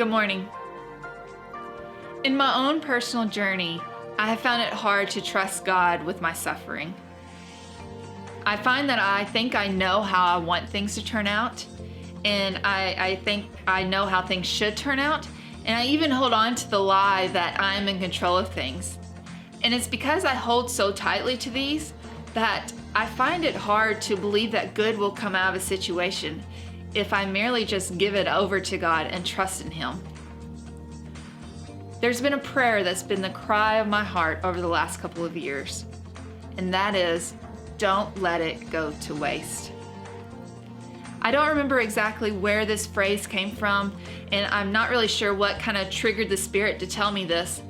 Good morning. In my own personal journey, I have found it hard to trust God with my suffering. I find that I think I know how I want things to turn out, and I think I know how things should turn out, and I even hold on to the lie that I'm in control of things. And it's because I hold so tightly to these that I find it hard to believe that good will come out of a situation if I merely just give it over to God and trust in Him. There's been a prayer that's been the cry of my heart over the last couple of years, and that is, don't let it go to waste. I don't remember exactly where this phrase came from, and I'm not really sure what kind of triggered the Spirit to tell me this,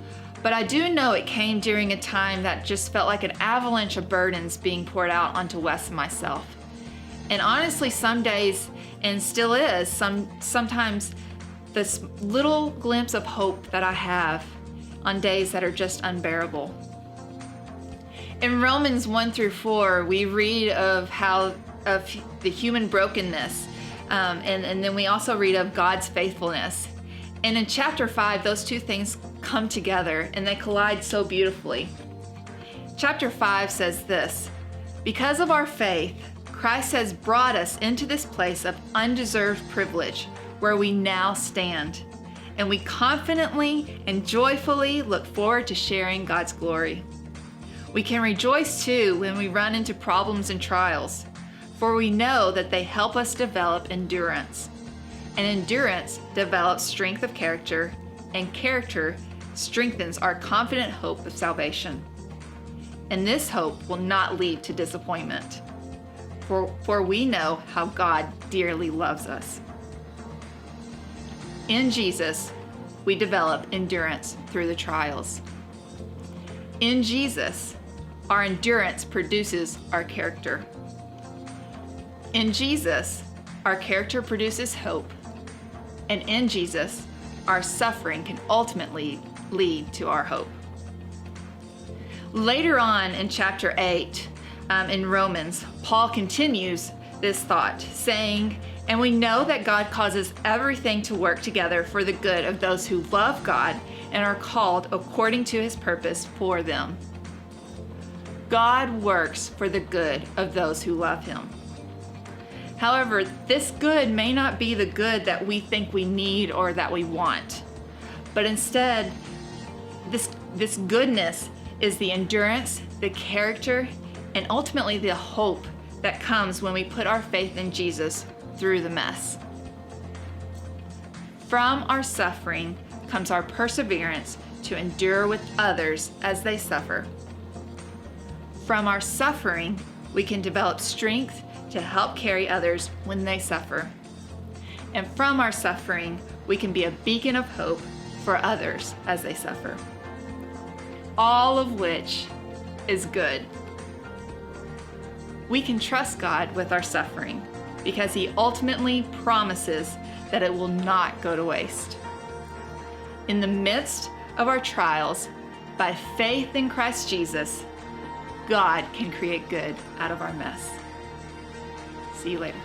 but I do know it came during a time that just felt like an avalanche of burdens being poured out onto Wes and myself. And honestly, some days, and still is, sometimes this little glimpse of hope that I have on days that are just unbearable. In Romans 1-4, we read of the human brokenness, and then we also read of God's faithfulness. And in chapter 5, those two things come together and they collide so beautifully. Chapter 5 says this: because of our faith, Christ has brought us into this place of undeserved privilege where we now stand, and we confidently and joyfully look forward to sharing God's glory. We can rejoice too when we run into problems and trials, for we know that they help us develop endurance. And endurance develops strength of character, and character strengthens our confident hope of salvation. And this hope will not lead to disappointment, for we know how God dearly loves us. In Jesus, we develop endurance through the trials. In Jesus, our endurance produces our character. In Jesus, our character produces hope. And in Jesus, our suffering can ultimately lead to our hope. Later on in chapter 8, in Romans, Paul continues this thought, saying, and we know that God causes everything to work together for the good of those who love God and are called according to His purpose for them. God works for the good of those who love Him. However, this good may not be the good that we think we need or that we want, but instead, this goodness is the endurance, the character, and ultimately the hope that comes when we put our faith in Jesus through the mess. From our suffering comes our perseverance to endure with others as they suffer. From our suffering, we can develop strength to help carry others when they suffer. And from our suffering, we can be a beacon of hope for others as they suffer. All of which is good. We can trust God with our suffering because He ultimately promises that it will not go to waste. In the midst of our trials, by faith in Christ Jesus, God can create good out of our mess. See you later.